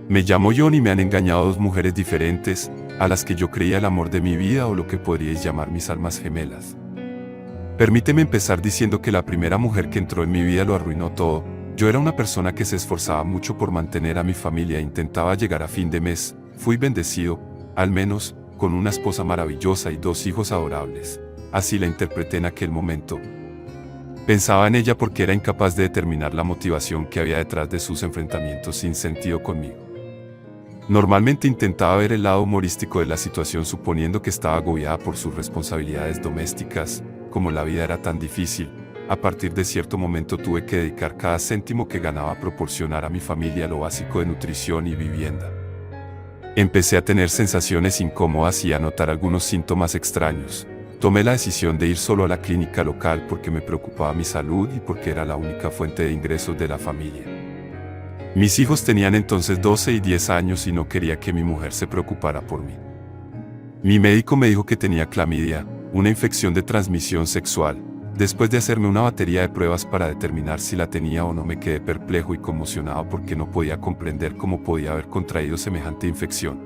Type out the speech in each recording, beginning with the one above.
Me llamo John y me han engañado dos mujeres diferentes, a las que yo creía el amor de mi vida o lo que podríais llamar mis almas gemelas. Permíteme empezar diciendo que la primera mujer que entró en mi vida lo arruinó todo. Yo era una persona que se esforzaba mucho por mantener a mi familia e intentaba llegar a fin de mes. Fui bendecido, al menos, con una esposa maravillosa y dos hijos adorables. Así la interpreté en aquel momento. Pensaba en ella porque era incapaz de determinar la motivación que había detrás de sus enfrentamientos sin sentido conmigo. Normalmente intentaba ver el lado humorístico de la situación suponiendo que estaba agobiada por sus responsabilidades domésticas. Como la vida era tan difícil, a partir de cierto momento tuve que dedicar cada céntimo que ganaba a proporcionar a mi familia lo básico de nutrición y vivienda. Empecé a tener sensaciones incómodas y a notar algunos síntomas extraños. Tomé la decisión de ir solo a la clínica local porque me preocupaba mi salud y porque era la única fuente de ingresos de la familia. Mis hijos tenían entonces 12 y 10 años y no quería que mi mujer se preocupara por mí. Mi médico me dijo que tenía clamidia, una infección de transmisión sexual. Después de hacerme una batería de pruebas para determinar si la tenía o no, me quedé perplejo y conmocionado porque no podía comprender cómo podía haber contraído semejante infección.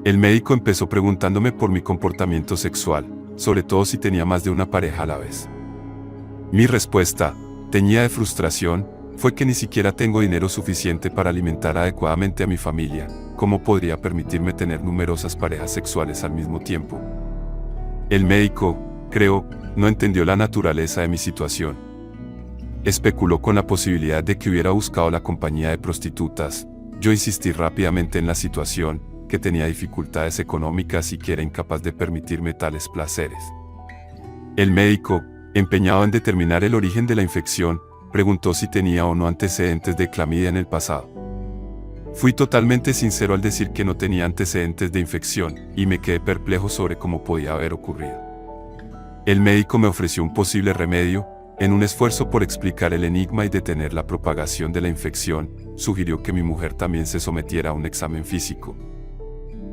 El médico empezó preguntándome por mi comportamiento sexual, sobre todo si tenía más de una pareja a la vez. Mi respuesta, teñida de frustración, fue que ni siquiera tengo dinero suficiente para alimentar adecuadamente a mi familia. ¿Cómo podría permitirme tener numerosas parejas sexuales al mismo tiempo? El médico, creo, no entendió la naturaleza de mi situación. Especuló con la posibilidad de que hubiera buscado la compañía de prostitutas. Yo insistí rápidamente en la situación, que tenía dificultades económicas y que era incapaz de permitirme tales placeres. El médico, empeñado en determinar el origen de la infección, preguntó si tenía o no antecedentes de clamidia en el pasado. Fui totalmente sincero al decir que no tenía antecedentes de infección, y me quedé perplejo sobre cómo podía haber ocurrido. El médico me ofreció un posible remedio. En un esfuerzo por explicar el enigma y detener la propagación de la infección, sugirió que mi mujer también se sometiera a un examen físico.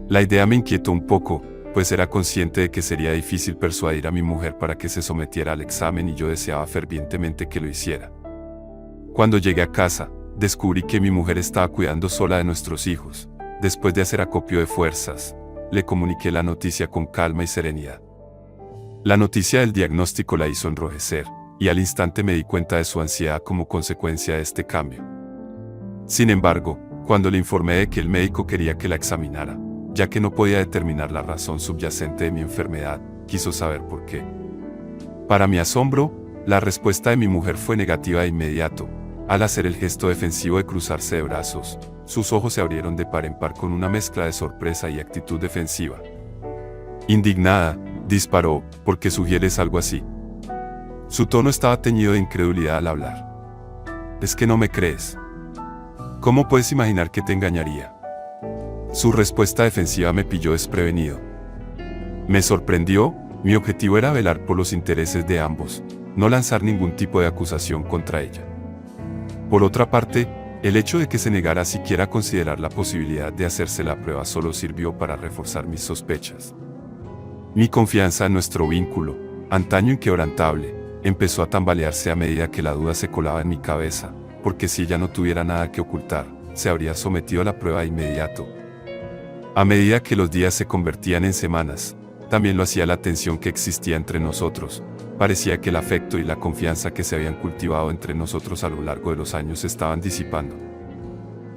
La idea me inquietó un poco, pues era consciente de que sería difícil persuadir a mi mujer para que se sometiera al examen y yo deseaba fervientemente que lo hiciera. Cuando llegué a casa, descubrí que mi mujer estaba cuidando sola de nuestros hijos. Después de hacer acopio de fuerzas, le comuniqué la noticia con calma y serenidad. La noticia del diagnóstico la hizo enrojecer, y al instante me di cuenta de su ansiedad como consecuencia de este cambio. Sin embargo, cuando le informé de que el médico quería que la examinara, ya que no podía determinar la razón subyacente de mi enfermedad, quiso saber por qué. Para mi asombro, la respuesta de mi mujer fue negativa de inmediato. Al hacer el gesto defensivo de cruzarse de brazos, sus ojos se abrieron de par en par con una mezcla de sorpresa y actitud defensiva. Indignada, disparó, ¿por qué sugieres algo así? Su tono estaba teñido de incredulidad al hablar. ¿Es que no me crees? ¿Cómo puedes imaginar que te engañaría? Su respuesta defensiva me pilló desprevenido. Me sorprendió. Mi objetivo era velar por los intereses de ambos, no lanzar ningún tipo de acusación contra ella. Por otra parte, el hecho de que se negara a siquiera considerar la posibilidad de hacerse la prueba solo sirvió para reforzar mis sospechas. Mi confianza en nuestro vínculo, antaño inquebrantable, empezó a tambalearse a medida que la duda se colaba en mi cabeza, porque si ella no tuviera nada que ocultar, se habría sometido a la prueba de inmediato. A medida que los días se convertían en semanas, también lo hacía la tensión que existía entre nosotros. Parecía que el afecto y la confianza que se habían cultivado entre nosotros a lo largo de los años se estaban disipando.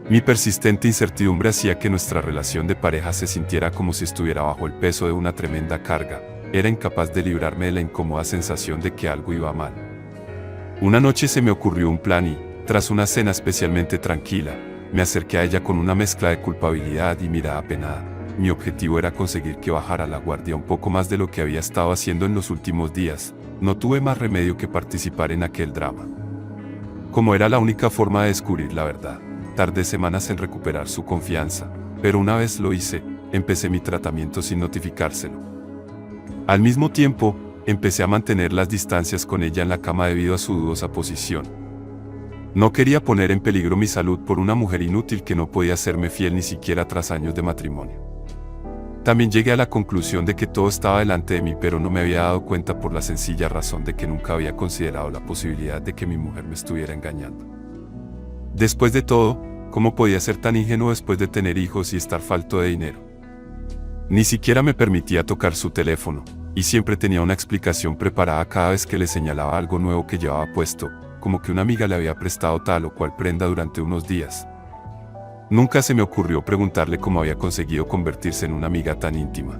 Mi persistente incertidumbre hacía que nuestra relación de pareja se sintiera como si estuviera bajo el peso de una tremenda carga. Era incapaz de librarme de la incómoda sensación de que algo iba mal. Una noche se me ocurrió un plan y, tras una cena especialmente tranquila, me acerqué a ella con una mezcla de culpabilidad y mirada apenada. Mi objetivo era conseguir que bajara la guardia un poco más de lo que había estado haciendo en los últimos días. No tuve más remedio que participar en aquel drama. Como era la única forma de descubrir la verdad, tardé semanas en recuperar su confianza, pero una vez lo hice, empecé mi tratamiento sin notificárselo. Al mismo tiempo, empecé a mantener las distancias con ella en la cama debido a su dudosa posición. No quería poner en peligro mi salud por una mujer inútil que no podía serme fiel ni siquiera tras años de matrimonio. También llegué a la conclusión de que todo estaba delante de mí, pero no me había dado cuenta por la sencilla razón de que nunca había considerado la posibilidad de que mi mujer me estuviera engañando. Después de todo, ¿Cómo podía ser tan ingenuo después de tener hijos y estar falto de dinero? Ni siquiera me permitía tocar su teléfono, y siempre tenía una explicación preparada cada vez que le señalaba algo nuevo que llevaba puesto, como que una amiga le había prestado tal o cual prenda durante unos días. Nunca se me ocurrió preguntarle cómo había conseguido convertirse en una amiga tan íntima.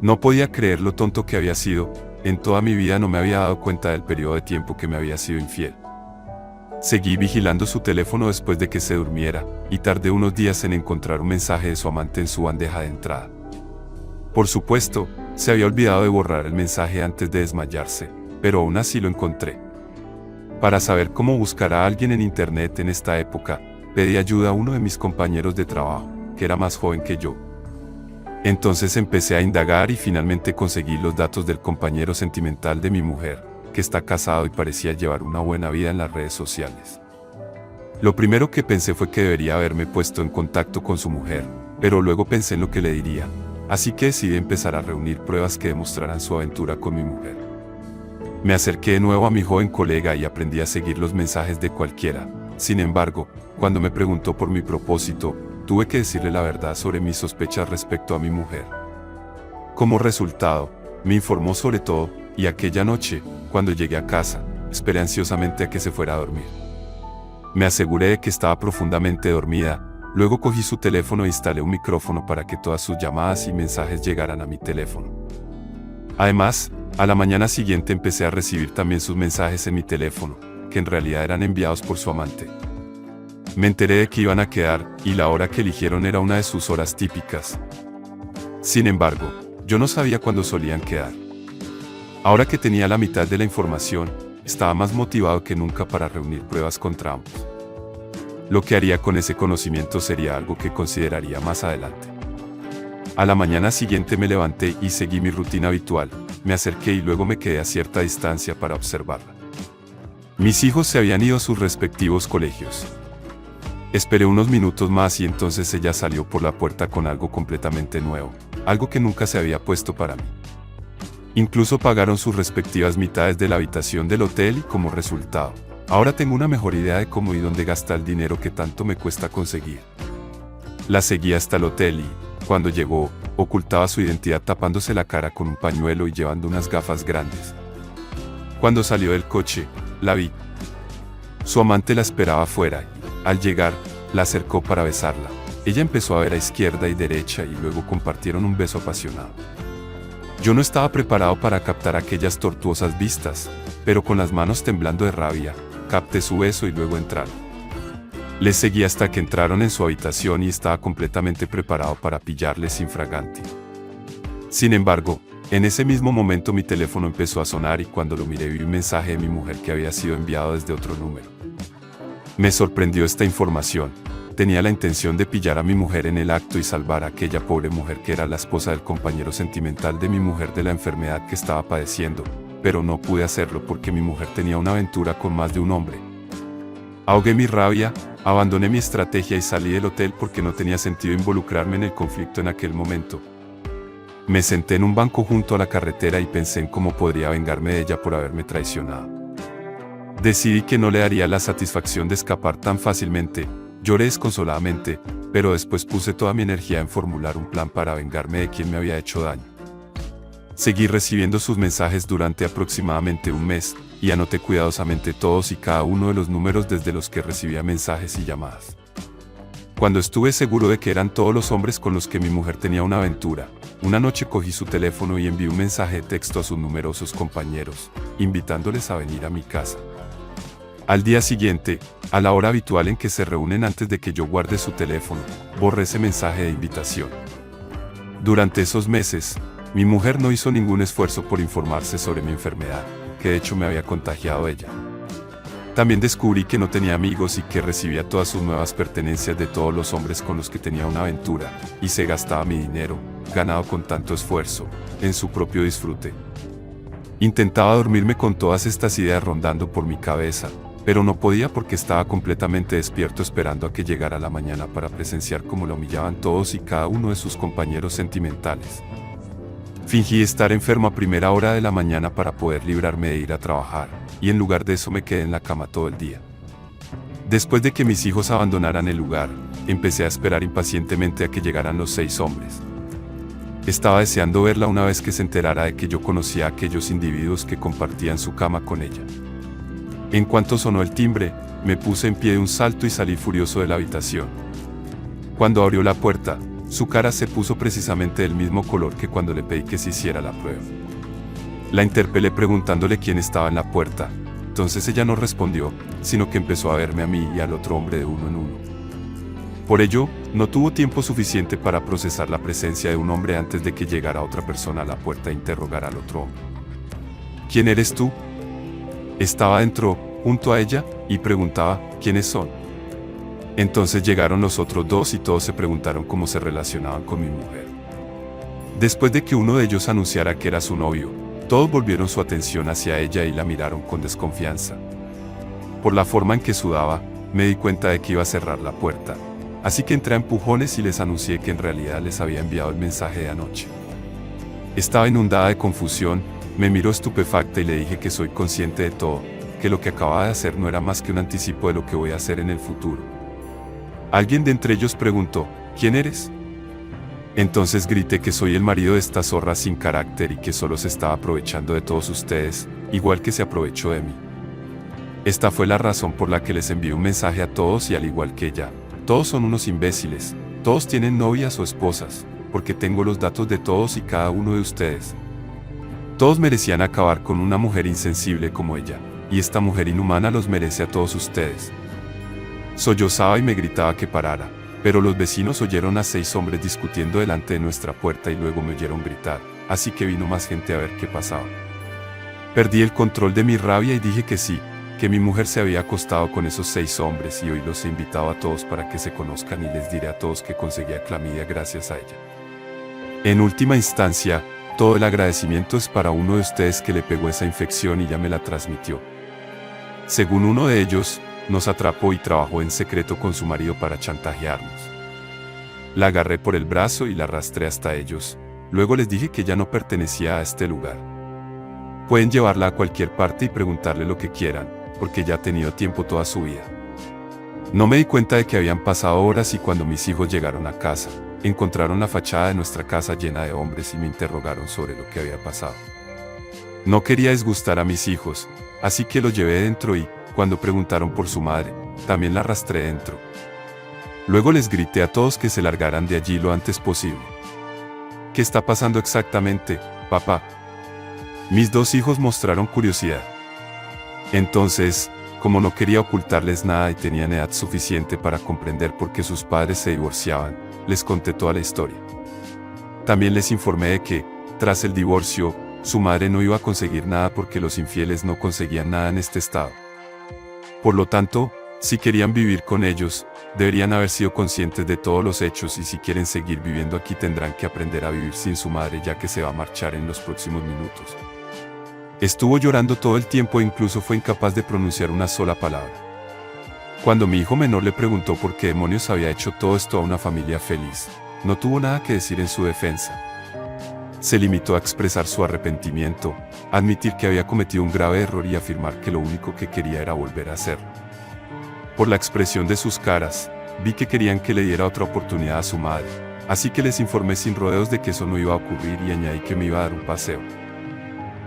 No podía creer lo tonto que había sido, en toda mi vida no me había dado cuenta del periodo de tiempo que me había sido infiel. Seguí vigilando su teléfono después de que se durmiera, y tardé unos días en encontrar un mensaje de su amante en su bandeja de entrada. Por supuesto, se había olvidado de borrar el mensaje antes de desmayarse, pero aún así lo encontré. Para saber cómo buscar a alguien en internet en esta época, pedí ayuda a uno de mis compañeros de trabajo, que era más joven que yo. Entonces empecé a indagar y finalmente conseguí los datos del compañero sentimental de mi mujer, que está casado y parecía llevar una buena vida en las redes sociales. Lo primero que pensé fue que debería haberme puesto en contacto con su mujer, pero luego pensé en lo que le diría, así que decidí empezar a reunir pruebas que demostraran su aventura con mi mujer. Me acerqué de nuevo a mi joven colega y aprendí a seguir los mensajes de cualquiera. Sin embargo, cuando me preguntó por mi propósito, tuve que decirle la verdad sobre mis sospechas respecto a mi mujer. Como resultado, me informó sobre todo, y aquella noche, cuando llegué a casa, esperé ansiosamente a que se fuera a dormir. Me aseguré de que estaba profundamente dormida, luego cogí su teléfono e instalé un micrófono para que todas sus llamadas y mensajes llegaran a mi teléfono. Además, a la mañana siguiente empecé a recibir también sus mensajes en mi teléfono, que en realidad eran enviados por su amante. Me enteré de que iban a quedar, y la hora que eligieron era una de sus horas típicas. Sin embargo, yo no sabía cuándo solían quedar. Ahora que tenía la mitad de la información, estaba más motivado que nunca para reunir pruebas contra ambos. Lo que haría con ese conocimiento sería algo que consideraría más adelante. A la mañana siguiente me levanté y seguí mi rutina habitual, me acerqué y luego me quedé a cierta distancia para observarla. Mis hijos se habían ido a sus respectivos colegios. Esperé unos minutos más y entonces ella salió por la puerta con algo completamente nuevo, algo que nunca se había puesto para mí. Incluso pagaron sus respectivas mitades de la habitación del hotel y como resultado, ahora tengo una mejor idea de cómo y dónde gastar el dinero que tanto me cuesta conseguir. La seguí hasta el hotel y, cuando llegó, ocultaba su identidad tapándose la cara con un pañuelo y llevando unas gafas grandes. Cuando salió del coche, la vi. Su amante la esperaba afuera y, al llegar, la acercó para besarla. Ella empezó a ver a izquierda y derecha y luego compartieron un beso apasionado. Yo no estaba preparado para captar aquellas tortuosas vistas, pero con las manos temblando de rabia, capté su beso y luego entraron. Les seguí hasta que entraron en su habitación y estaba completamente preparado para pillarles infraganti. Sin embargo, en ese mismo momento mi teléfono empezó a sonar y cuando lo miré vi un mensaje de mi mujer que había sido enviado desde otro número. Me sorprendió esta información. Tenía la intención de pillar a mi mujer en el acto y salvar a aquella pobre mujer que era la esposa del compañero sentimental de mi mujer de la enfermedad que estaba padeciendo, pero no pude hacerlo porque mi mujer tenía una aventura con más de un hombre. Ahogué mi rabia, abandoné mi estrategia y salí del hotel porque no tenía sentido involucrarme en el conflicto en aquel momento. Me senté en un banco junto a la carretera y pensé en cómo podría vengarme de ella por haberme traicionado. Decidí que no le daría la satisfacción de escapar tan fácilmente. Lloré desconsoladamente, pero después puse toda mi energía en formular un plan para vengarme de quien me había hecho daño. Seguí recibiendo sus mensajes durante aproximadamente un mes, y anoté cuidadosamente todos y cada uno de los números desde los que recibía mensajes y llamadas. Cuando estuve seguro de que eran todos los hombres con los que mi mujer tenía una aventura, una noche cogí su teléfono y envié un mensaje de texto a sus numerosos compañeros, invitándoles a venir a mi casa. Al día siguiente, a la hora habitual en que se reúnen antes de que yo guarde su teléfono, borré ese mensaje de invitación. Durante esos meses, mi mujer no hizo ningún esfuerzo por informarse sobre mi enfermedad, que de hecho me había contagiado ella. También descubrí que no tenía amigos y que recibía todas sus nuevas pertenencias de todos los hombres con los que tenía una aventura, y se gastaba mi dinero, ganado con tanto esfuerzo, en su propio disfrute. Intentaba dormirme con todas estas ideas rondando por mi cabeza, pero no podía porque estaba completamente despierto esperando a que llegara la mañana para presenciar cómo la humillaban todos y cada uno de sus compañeros sentimentales. Fingí estar enfermo a primera hora de la mañana para poder librarme de ir a trabajar, y en lugar de eso me quedé en la cama todo el día. Después de que mis hijos abandonaran el lugar, empecé a esperar impacientemente a que llegaran los 6 hombres. Estaba deseando verla una vez que se enterara de que yo conocía a aquellos individuos que compartían su cama con ella. En cuanto sonó el timbre, me puse en pie de un salto y salí furioso de la habitación. Cuando abrió la puerta, su cara se puso precisamente del mismo color que cuando le pedí que se hiciera la prueba. La interpelé preguntándole quién estaba en la puerta. Entonces ella no respondió, sino que empezó a verme a mí y al otro hombre de uno en uno. Por ello, no tuvo tiempo suficiente para procesar la presencia de un hombre antes de que llegara otra persona a la puerta e interrogara al otro hombre. ¿Quién eres tú? Estaba dentro, junto a ella, y preguntaba, ¿quiénes son? Entonces llegaron los otros 2 y todos se preguntaron cómo se relacionaban con mi mujer. Después de que uno de ellos anunciara que era su novio, todos volvieron su atención hacia ella y la miraron con desconfianza. Por la forma en que sudaba, me di cuenta de que iba a cerrar la puerta. Así que entré a empujones y les anuncié que en realidad les había enviado el mensaje de anoche. Estaba inundada de confusión, me miró estupefacta y le dije que soy consciente de todo, que lo que acababa de hacer no era más que un anticipo de lo que voy a hacer en el futuro. Alguien de entre ellos preguntó, ¿quién eres? Entonces grité que soy el marido de esta zorra sin carácter y que solo se estaba aprovechando de todos ustedes, igual que se aprovechó de mí. Esta fue la razón por la que les envié un mensaje a todos y al igual que ella, todos son unos imbéciles, todos tienen novias o esposas, porque tengo los datos de todos y cada uno de ustedes. Todos merecían acabar con una mujer insensible como ella, y esta mujer inhumana los merece a todos ustedes. Sollozaba y me gritaba que parara, pero los vecinos oyeron a 6 hombres discutiendo delante de nuestra puerta y luego me oyeron gritar, así que vino más gente a ver qué pasaba. Perdí el control de mi rabia y dije que sí, que mi mujer se había acostado con esos 6 hombres y hoy los he invitado a todos para que se conozcan y les diré a todos que conseguía clamidia gracias a ella. En última instancia, todo el agradecimiento es para uno de ustedes que le pegó esa infección y ya me la transmitió. Según uno de ellos, nos atrapó y trabajó en secreto con su marido para chantajearnos. La agarré por el brazo y la arrastré hasta ellos, luego les dije que ya no pertenecía a este lugar. Pueden llevarla a cualquier parte y preguntarle lo que quieran, porque ya ha tenido tiempo toda su vida. No me di cuenta de que habían pasado horas y cuando mis hijos llegaron a casa, encontraron la fachada de nuestra casa llena de hombres y me interrogaron sobre lo que había pasado. No quería disgustar a mis hijos, así que los llevé dentro y, cuando preguntaron por su madre, también la arrastré dentro. Luego les grité a todos que se largaran de allí lo antes posible. ¿Qué está pasando exactamente, papá? Mis 2 hijos mostraron curiosidad. Entonces, como no quería ocultarles nada y tenían edad suficiente para comprender por qué sus padres se divorciaban, les conté toda la historia. También les informé de que, tras el divorcio, su madre no iba a conseguir nada porque los infieles no conseguían nada en este estado. Por lo tanto, si querían vivir con ellos, deberían haber sido conscientes de todos los hechos y si quieren seguir viviendo aquí tendrán que aprender a vivir sin su madre ya que se va a marchar en los próximos minutos. Estuvo llorando todo el tiempo e incluso fue incapaz de pronunciar una sola palabra. Cuando mi hijo menor le preguntó por qué demonios había hecho todo esto a una familia feliz, no tuvo nada que decir en su defensa. Se limitó a expresar su arrepentimiento, admitir que había cometido un grave error y afirmar que lo único que quería era volver a hacerlo. Por la expresión de sus caras, vi que querían que le diera otra oportunidad a su madre, así que les informé sin rodeos de que eso no iba a ocurrir y añadí que me iba a dar un paseo.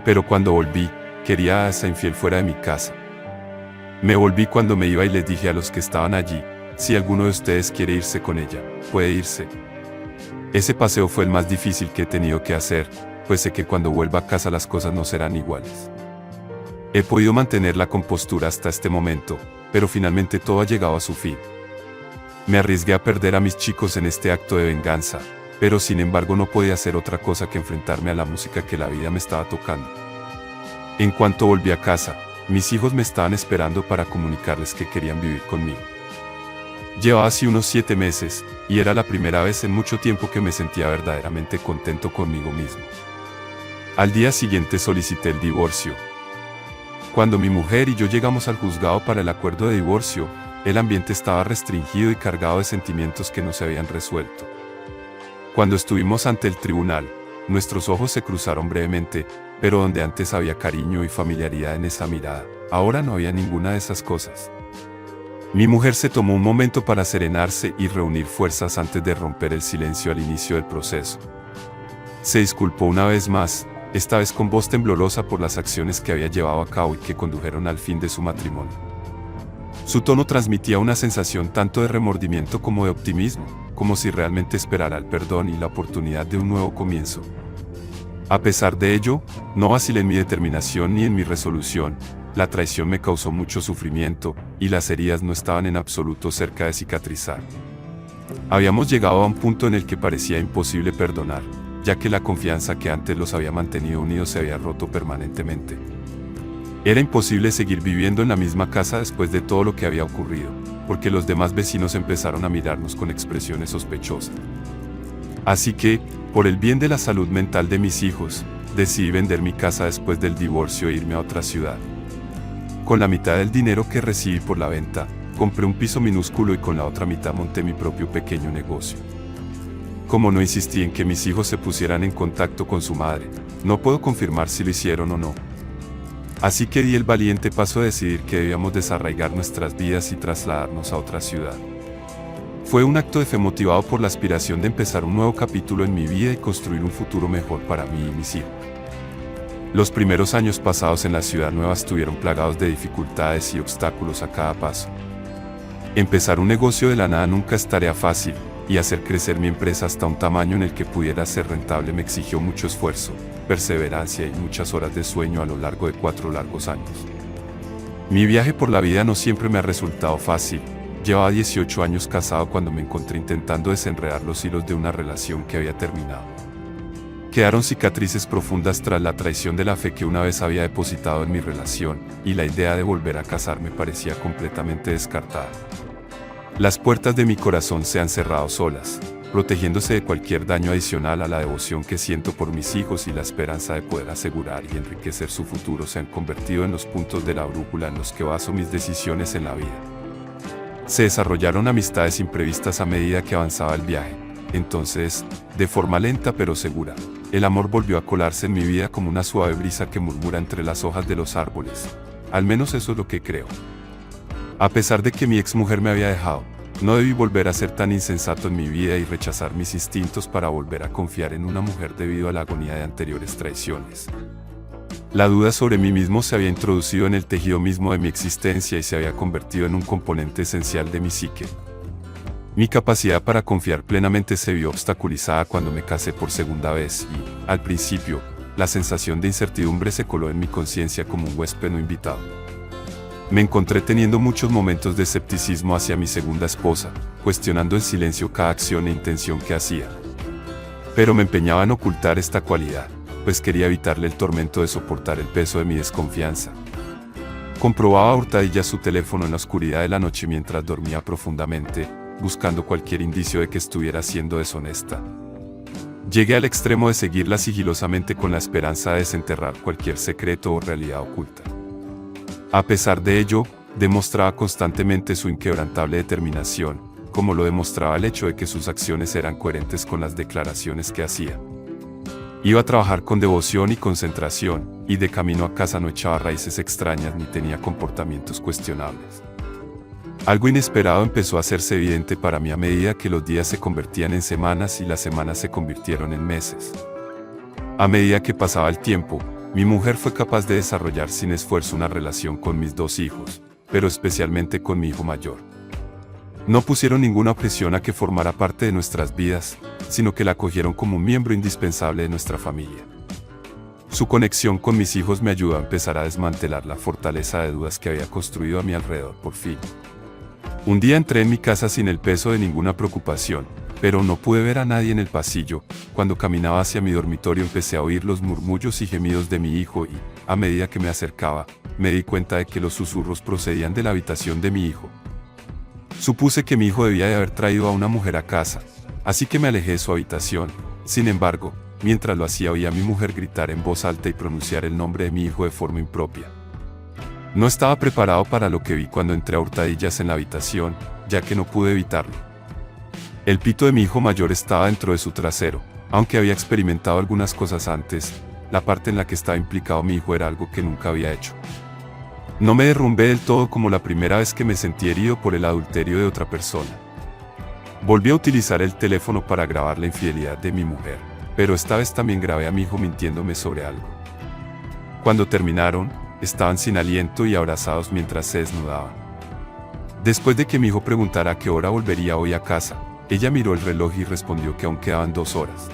Pero cuando volví, quería a esa infiel fuera de mi casa. Me volví cuando me iba y les dije a los que estaban allí, si alguno de ustedes quiere irse con ella, puede irse. Ese paseo fue el más difícil que he tenido que hacer, pues sé que cuando vuelva a casa las cosas no serán iguales. He podido mantener la compostura hasta este momento, pero finalmente todo ha llegado a su fin. Me arriesgué a perder a mis chicos en este acto de venganza, pero sin embargo no podía hacer otra cosa que enfrentarme a la música que la vida me estaba tocando. En cuanto volví a casa, mis hijos me estaban esperando para comunicarles que querían vivir conmigo. Llevaba así unos 7 meses, y era la primera vez en mucho tiempo que me sentía verdaderamente contento conmigo mismo. Al día siguiente solicité el divorcio. Cuando mi mujer y yo llegamos al juzgado para el acuerdo de divorcio, el ambiente estaba restringido y cargado de sentimientos que no se habían resuelto. Cuando estuvimos ante el tribunal, nuestros ojos se cruzaron brevemente, pero donde antes había cariño y familiaridad en esa mirada, ahora no había ninguna de esas cosas. Mi mujer se tomó un momento para serenarse y reunir fuerzas antes de romper el silencio al inicio del proceso. Se disculpó una vez más, esta vez con voz temblorosa por las acciones que había llevado a cabo y que condujeron al fin de su matrimonio. Su tono transmitía una sensación tanto de remordimiento como de optimismo, como si realmente esperara el perdón y la oportunidad de un nuevo comienzo. A pesar de ello, no vacilé en mi determinación ni en mi resolución. La traición me causó mucho sufrimiento, y las heridas no estaban en absoluto cerca de cicatrizar. Habíamos llegado a un punto en el que parecía imposible perdonar, ya que la confianza que antes los había mantenido unidos se había roto permanentemente. Era imposible seguir viviendo en la misma casa después de todo lo que había ocurrido, porque los demás vecinos empezaron a mirarnos con expresiones sospechosas. Así que, por el bien de la salud mental de mis hijos, decidí vender mi casa después del divorcio e irme a otra ciudad. Con la mitad del dinero que recibí por la venta, compré un piso minúsculo y con la otra mitad monté mi propio pequeño negocio. Como no insistí en que mis hijos se pusieran en contacto con su madre, no puedo confirmar si lo hicieron o no. Así que di el valiente paso de decidir que debíamos desarraigar nuestras vidas y trasladarnos a otra ciudad. Fue un acto de fe motivado por la aspiración de empezar un nuevo capítulo en mi vida y construir un futuro mejor para mí y mis hijos. Los primeros años pasados en la ciudad nueva estuvieron plagados de dificultades y obstáculos a cada paso. Empezar un negocio de la nada nunca es tarea fácil, y hacer crecer mi empresa hasta un tamaño en el que pudiera ser rentable me exigió mucho esfuerzo, perseverancia y muchas horas de sueño a lo largo de 4 largos años. Mi viaje por la vida no siempre me ha resultado fácil. Llevaba 18 años casado cuando me encontré intentando desenredar los hilos de una relación que había terminado. Quedaron cicatrices profundas tras la traición de la fe que una vez había depositado en mi relación, y la idea de volver a casarme parecía completamente descartada. Las puertas de mi corazón se han cerrado solas, protegiéndose de cualquier daño adicional a la devoción que siento por mis hijos y la esperanza de poder asegurar y enriquecer su futuro se han convertido en los puntos de la brújula en los que baso mis decisiones en la vida. Se desarrollaron amistades imprevistas a medida que avanzaba el viaje. Entonces, de forma lenta pero segura, el amor volvió a colarse en mi vida como una suave brisa que murmura entre las hojas de los árboles. Al menos eso es lo que creo. A pesar de que mi exmujer me había dejado, no debí volver a ser tan insensato en mi vida y rechazar mis instintos para volver a confiar en una mujer debido a la agonía de anteriores traiciones. La duda sobre mí mismo se había introducido en el tejido mismo de mi existencia y se había convertido en un componente esencial de mi psique. Mi capacidad para confiar plenamente se vio obstaculizada cuando me casé por segunda vez y, al principio, la sensación de incertidumbre se coló en mi conciencia como un huésped no invitado. Me encontré teniendo muchos momentos de escepticismo hacia mi segunda esposa, cuestionando en silencio cada acción e intención que hacía. Pero me empeñaba en ocultar esta cualidad, pues quería evitarle el tormento de soportar el peso de mi desconfianza. Comprobaba a hurtadillas su teléfono en la oscuridad de la noche mientras dormía profundamente, buscando cualquier indicio de que estuviera siendo deshonesta. Llegué al extremo de seguirla sigilosamente con la esperanza de desenterrar cualquier secreto o realidad oculta. A pesar de ello, demostraba constantemente su inquebrantable determinación, como lo demostraba el hecho de que sus acciones eran coherentes con las declaraciones que hacía. Iba a trabajar con devoción y concentración, y de camino a casa no echaba raíces extrañas ni tenía comportamientos cuestionables. Algo inesperado empezó a hacerse evidente para mí a medida que los días se convertían en semanas y las semanas se convirtieron en meses. A medida que pasaba el tiempo, mi mujer fue capaz de desarrollar sin esfuerzo una relación con mis 2 hijos, pero especialmente con mi hijo mayor. No pusieron ninguna objeción a que formara parte de nuestras vidas, sino que la acogieron como un miembro indispensable de nuestra familia. Su conexión con mis hijos me ayudó a empezar a desmantelar la fortaleza de dudas que había construido a mi alrededor por fin. Un día entré en mi casa sin el peso de ninguna preocupación, pero no pude ver a nadie en el pasillo. Cuando caminaba hacia mi dormitorio empecé a oír los murmullos y gemidos de mi hijo y, a medida que me acercaba, me di cuenta de que los susurros procedían de la habitación de mi hijo. Supuse que mi hijo debía de haber traído a una mujer a casa, así que me alejé de su habitación. Sin embargo, mientras lo hacía oí a mi mujer gritar en voz alta y pronunciar el nombre de mi hijo de forma impropia. No estaba preparado para lo que vi cuando entré a hurtadillas en la habitación, ya que no pude evitarlo. El pito de mi hijo mayor estaba dentro de su trasero. Aunque había experimentado algunas cosas antes, la parte en la que estaba implicado mi hijo era algo que nunca había hecho. No me derrumbé del todo como la primera vez que me sentí herido por el adulterio de otra persona. Volví a utilizar el teléfono para grabar la infidelidad de mi mujer, pero esta vez también grabé a mi hijo mintiéndome sobre algo. Cuando terminaron, estaban sin aliento y abrazados mientras se desnudaban. Después de que mi hijo preguntara a qué hora volvería hoy a casa, ella miró el reloj y respondió que aún quedaban 2 horas.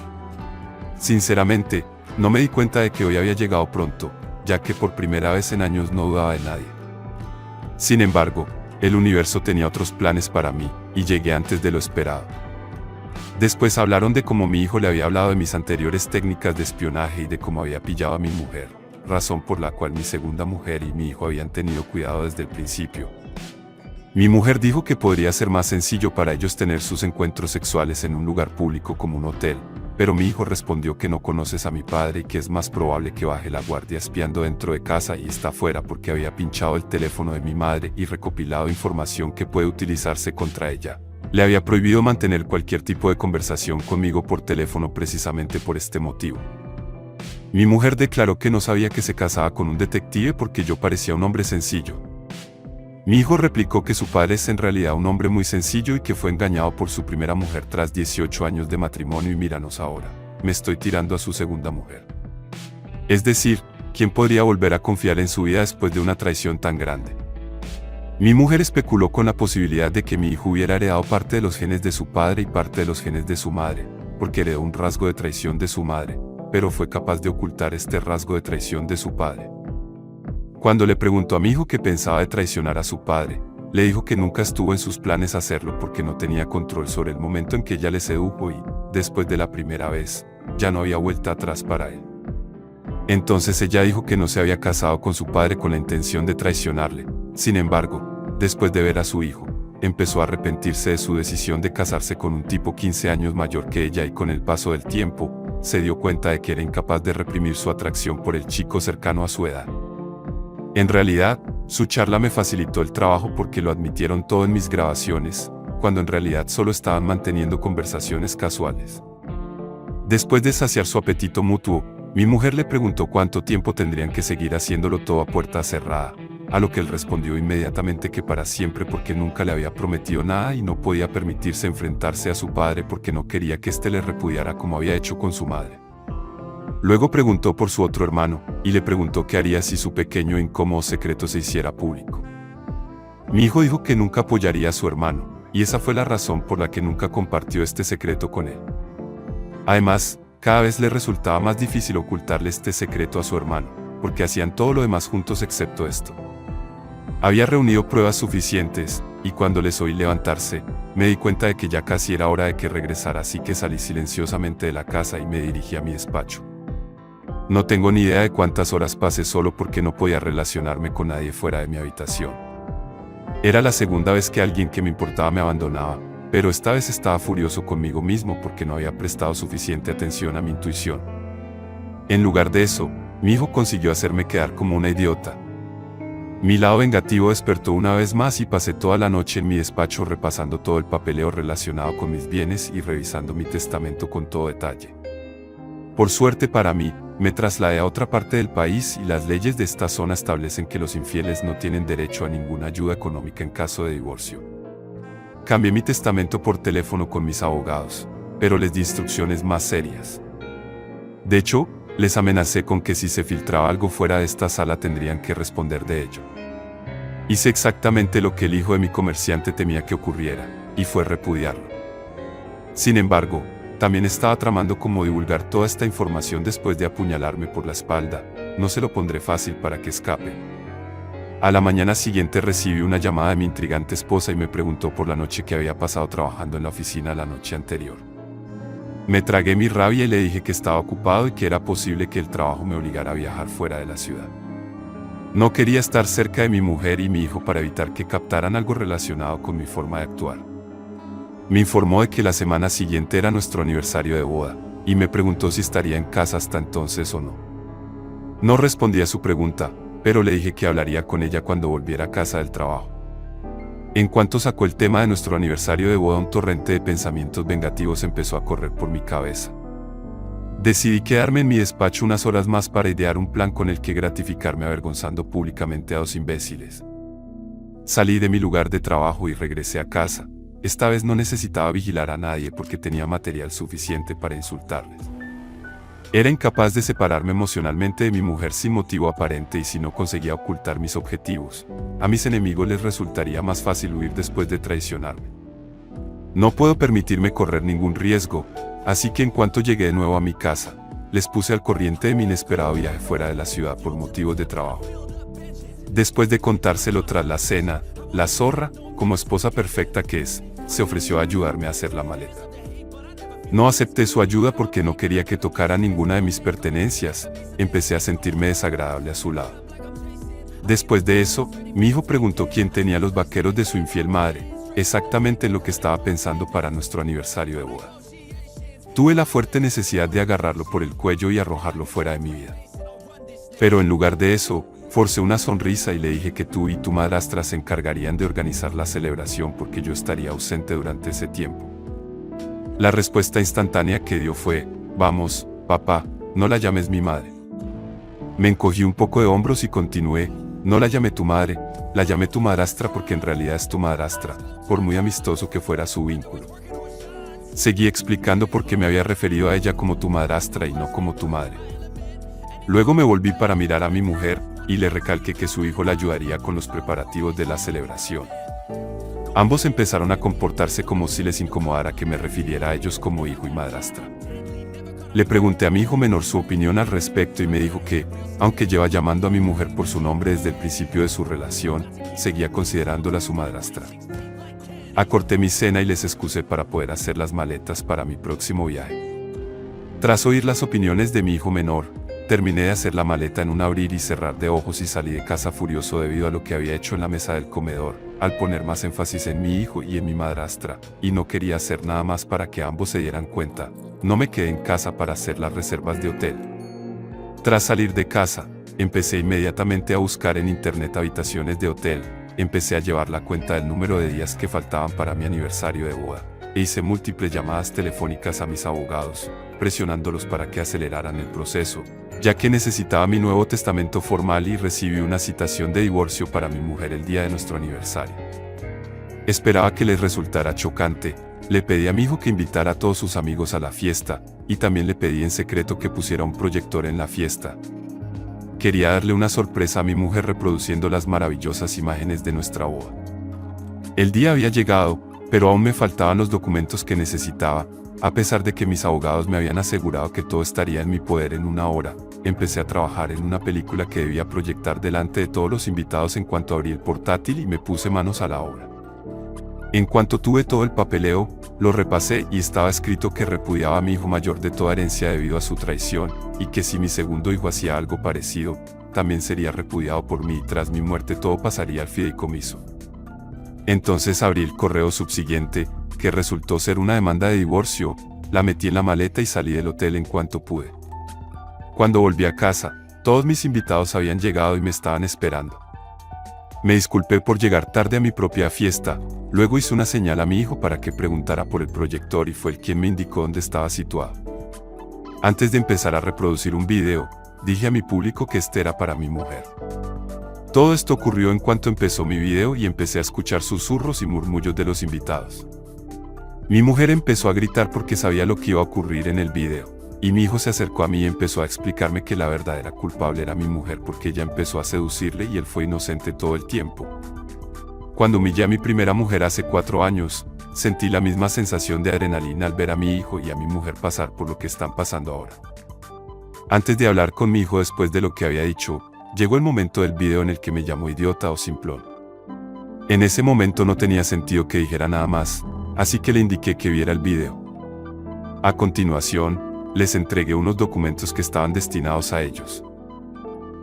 Sinceramente, no me di cuenta de que hoy había llegado pronto, ya que por primera vez en años no dudaba de nadie. Sin embargo, el universo tenía otros planes para mí, y llegué antes de lo esperado. Después hablaron de cómo mi hijo le había hablado de mis anteriores técnicas de espionaje y de cómo había pillado a mi mujer, razón por la cual mi segunda mujer y mi hijo habían tenido cuidado desde el principio. Mi mujer dijo que podría ser más sencillo para ellos tener sus encuentros sexuales en un lugar público como un hotel, pero mi hijo respondió que no conoces a mi padre y que es más probable que baje la guardia espiando dentro de casa y está afuera porque había pinchado el teléfono de mi madre y recopilado información que puede utilizarse contra ella. Le había prohibido mantener cualquier tipo de conversación conmigo por teléfono precisamente por este motivo. Mi mujer declaró que no sabía que se casaba con un detective porque yo parecía un hombre sencillo. Mi hijo replicó que su padre es en realidad un hombre muy sencillo y que fue engañado por su primera mujer tras 18 años de matrimonio y míranos ahora, me estoy tirando a su segunda mujer. Es decir, ¿quién podría volver a confiar en su vida después de una traición tan grande? Mi mujer especuló con la posibilidad de que mi hijo hubiera heredado parte de los genes de su padre y parte de los genes de su madre, porque heredó un rasgo de traición de su madre, pero fue capaz de ocultar este rasgo de traición de su padre. Cuando le preguntó a mi hijo que pensaba de traicionar a su padre, le dijo que nunca estuvo en sus planes hacerlo porque no tenía control sobre el momento en que ella le sedujo y, después de la primera vez, ya no había vuelta atrás para él. Entonces ella dijo que no se había casado con su padre con la intención de traicionarle. Sin embargo, después de ver a su hijo, empezó a arrepentirse de su decisión de casarse con un tipo 15 años mayor que ella y con el paso del tiempo, se dio cuenta de que era incapaz de reprimir su atracción por el chico cercano a su edad. En realidad, su charla me facilitó el trabajo porque lo admitieron todo en mis grabaciones, cuando en realidad solo estaban manteniendo conversaciones casuales. Después de saciar su apetito mutuo, mi mujer le preguntó cuánto tiempo tendrían que seguir haciéndolo todo a puerta cerrada, a lo que él respondió inmediatamente que para siempre porque nunca le había prometido nada y no podía permitirse enfrentarse a su padre porque no quería que éste le repudiara como había hecho con su madre. Luego preguntó por su otro hermano, y le preguntó qué haría si su pequeño e incómodo secreto se hiciera público. Mi hijo dijo que nunca apoyaría a su hermano, y esa fue la razón por la que nunca compartió este secreto con él. Además, cada vez le resultaba más difícil ocultarle este secreto a su hermano, porque hacían todo lo demás juntos excepto esto. Había reunido pruebas suficientes, y cuando les oí levantarse, me di cuenta de que ya casi era hora de que regresara, así que salí silenciosamente de la casa y me dirigí a mi despacho. No tengo ni idea de cuántas horas pasé solo porque no podía relacionarme con nadie fuera de mi habitación. Era la segunda vez que alguien que me importaba me abandonaba, pero esta vez estaba furioso conmigo mismo porque no había prestado suficiente atención a mi intuición. En lugar de eso, mi hijo consiguió hacerme quedar como una idiota. Mi lado vengativo despertó una vez más y pasé toda la noche en mi despacho repasando todo el papeleo relacionado con mis bienes y revisando mi testamento con todo detalle. Por suerte para mí, me trasladé a otra parte del país y las leyes de esta zona establecen que los infieles no tienen derecho a ninguna ayuda económica en caso de divorcio. Cambié mi testamento por teléfono con mis abogados, pero les di instrucciones más serias. De hecho, les amenacé con que si se filtraba algo fuera de esta sala tendrían que responder de ello. Hice exactamente lo que el hijo de mi comerciante temía que ocurriera, y fue repudiarlo. Sin embargo, también estaba tramando cómo divulgar toda esta información después de apuñalarme por la espalda. No se lo pondré fácil para que escape. A la mañana siguiente recibí una llamada de mi intrigante esposa y me preguntó por la noche que había pasado trabajando en la oficina la noche anterior. Me tragué mi rabia y le dije que estaba ocupado y que era posible que el trabajo me obligara a viajar fuera de la ciudad. No quería estar cerca de mi mujer y mi hijo para evitar que captaran algo relacionado con mi forma de actuar. Me informó de que la semana siguiente era nuestro aniversario de boda, y me preguntó si estaría en casa hasta entonces o no. No respondí a su pregunta, pero le dije que hablaría con ella cuando volviera a casa del trabajo. En cuanto sacó el tema de nuestro aniversario de boda, un torrente de pensamientos vengativos empezó a correr por mi cabeza. Decidí quedarme en mi despacho unas horas más para idear un plan con el que gratificarme avergonzando públicamente a 2 imbéciles. Salí de mi lugar de trabajo y regresé a casa. Esta vez no necesitaba vigilar a nadie porque tenía material suficiente para insultarles. Era incapaz de separarme emocionalmente de mi mujer sin motivo aparente y si no conseguía ocultar mis objetivos, a mis enemigos les resultaría más fácil huir después de traicionarme. No puedo permitirme correr ningún riesgo, así que en cuanto llegué de nuevo a mi casa, les puse al corriente de mi inesperado viaje fuera de la ciudad por motivos de trabajo. Después de contárselo tras la cena, la zorra, como esposa perfecta que es, se ofreció a ayudarme a hacer la maleta. No acepté su ayuda porque no quería que tocara ninguna de mis pertenencias, empecé a sentirme desagradable a su lado. Después de eso, mi hijo preguntó quién tenía los vaqueros de su infiel madre, exactamente en lo que estaba pensando para nuestro aniversario de boda. Tuve la fuerte necesidad de agarrarlo por el cuello y arrojarlo fuera de mi vida. Pero en lugar de eso, forcé una sonrisa y le dije que tú y tu madrastra se encargarían de organizar la celebración porque yo estaría ausente durante ese tiempo. La respuesta instantánea que dio fue, vamos, papá, no la llames mi madre. Me encogí un poco de hombros y continué, no la llamé tu madre, la llamé tu madrastra porque en realidad es tu madrastra, por muy amistoso que fuera su vínculo. Seguí explicando por qué me había referido a ella como tu madrastra y no como tu madre. Luego me volví para mirar a mi mujer, y le recalqué que su hijo la ayudaría con los preparativos de la celebración. Ambos empezaron a comportarse como si les incomodara que me refiriera a ellos como hijo y madrastra. Le pregunté a mi hijo menor su opinión al respecto y me dijo que, aunque lleva llamando a mi mujer por su nombre desde el principio de su relación, seguía considerándola su madrastra. Acorté mi cena y les excusé para poder hacer las maletas para mi próximo viaje. Tras oír las opiniones de mi hijo menor, terminé de hacer la maleta en un abrir y cerrar de ojos y salí de casa furioso debido a lo que había hecho en la mesa del comedor, al poner más énfasis en mi hijo y en mi madrastra, y no quería hacer nada más para que ambos se dieran cuenta. No me quedé en casa para hacer las reservas de hotel. Tras salir de casa, empecé inmediatamente a buscar en internet habitaciones de hotel, empecé a llevar la cuenta del número de días que faltaban para mi aniversario de boda, e hice múltiples llamadas telefónicas a mis abogados, presionándolos para que aceleraran el proceso, ya que necesitaba mi nuevo testamento formal y recibí una citación de divorcio para mi mujer el día de nuestro aniversario. Esperaba que les resultara chocante, le pedí a mi hijo que invitara a todos sus amigos a la fiesta, y también le pedí en secreto que pusiera un proyector en la fiesta. Quería darle una sorpresa a mi mujer reproduciendo las maravillosas imágenes de nuestra boda. El día había llegado, pero aún me faltaban los documentos que necesitaba. A pesar de que mis abogados me habían asegurado que todo estaría en mi poder en una hora, empecé a trabajar en una película que debía proyectar delante de todos los invitados en cuanto abrí el portátil y me puse manos a la obra. En cuanto tuve todo el papeleo, lo repasé y estaba escrito que repudiaba a mi hijo mayor de toda herencia debido a su traición, y que si mi segundo hijo hacía algo parecido, también sería repudiado por mí y tras mi muerte todo pasaría al fideicomiso. Entonces abrí el correo subsiguiente, que resultó ser una demanda de divorcio, la metí en la maleta y salí del hotel en cuanto pude. Cuando volví a casa, todos mis invitados habían llegado y me estaban esperando. Me disculpé por llegar tarde a mi propia fiesta, luego hice una señal a mi hijo para que preguntara por el proyector y fue él quien me indicó dónde estaba situado. Antes de empezar a reproducir un video, dije a mi público que este era para mi mujer. Todo esto ocurrió en cuanto empezó mi video y empecé a escuchar susurros y murmullos de los invitados. Mi mujer empezó a gritar porque sabía lo que iba a ocurrir en el video, y mi hijo se acercó a mí y empezó a explicarme que la verdadera culpable era mi mujer porque ella empezó a seducirle y él fue inocente todo el tiempo. Cuando humillé a mi primera mujer hace 4 años, sentí la misma sensación de adrenalina al ver a mi hijo y a mi mujer pasar por lo que están pasando ahora. Antes de hablar con mi hijo después de lo que había dicho, llegó el momento del video en el que me llamó idiota o simplón. En ese momento no tenía sentido que dijera nada más, así que le indiqué que viera el video. A continuación, les entregué unos documentos que estaban destinados a ellos.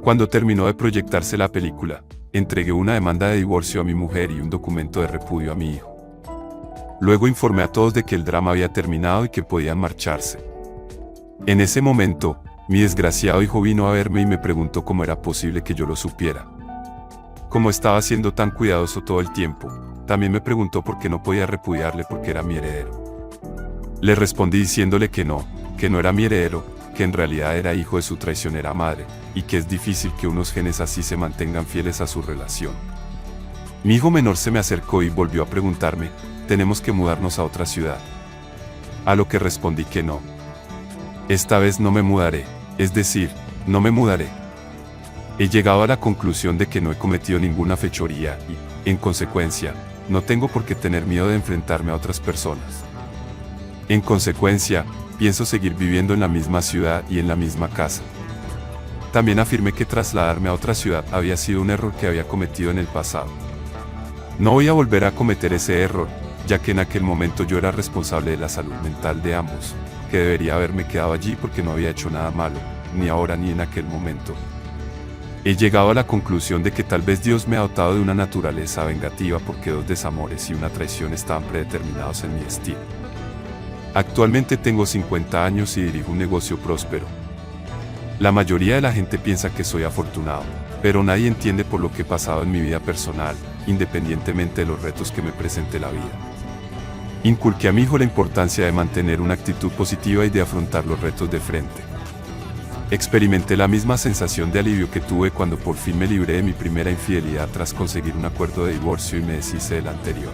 Cuando terminó de proyectarse la película, entregué una demanda de divorcio a mi mujer y un documento de repudio a mi hijo. Luego informé a todos de que el drama había terminado y que podían marcharse. En ese momento, mi desgraciado hijo vino a verme y me preguntó cómo era posible que yo lo supiera. Como estaba siendo tan cuidadoso todo el tiempo, también me preguntó por qué no podía repudiarle porque era mi heredero. Le respondí diciéndole que no era mi heredero, que en realidad era hijo de su traicionera madre, y que es difícil que unos genes así se mantengan fieles a su relación. Mi hijo menor se me acercó y volvió a preguntarme, ¿tenemos que mudarnos a otra ciudad? A lo que respondí que no. Esta vez no me mudaré, es decir, no me mudaré. He llegado a la conclusión de que no he cometido ninguna fechoría y, en consecuencia, no tengo por qué tener miedo de enfrentarme a otras personas. En consecuencia, pienso seguir viviendo en la misma ciudad y en la misma casa. También afirmé que trasladarme a otra ciudad había sido un error que había cometido en el pasado. No voy a volver a cometer ese error, ya que en aquel momento yo era responsable de la salud mental de ambos, que debería haberme quedado allí porque no había hecho nada malo, ni ahora ni en aquel momento. He llegado a la conclusión de que tal vez Dios me ha dotado de una naturaleza vengativa porque 2 desamores y una traición estaban predeterminados en mi destino. Actualmente tengo 50 años y dirijo un negocio próspero. La mayoría de la gente piensa que soy afortunado, pero nadie entiende por lo que he pasado en mi vida personal, independientemente de los retos que me presente la vida. Inculqué a mi hijo la importancia de mantener una actitud positiva y de afrontar los retos de frente. Experimenté la misma sensación de alivio que tuve cuando por fin me libré de mi primera infidelidad tras conseguir un acuerdo de divorcio y me deshice de la anterior.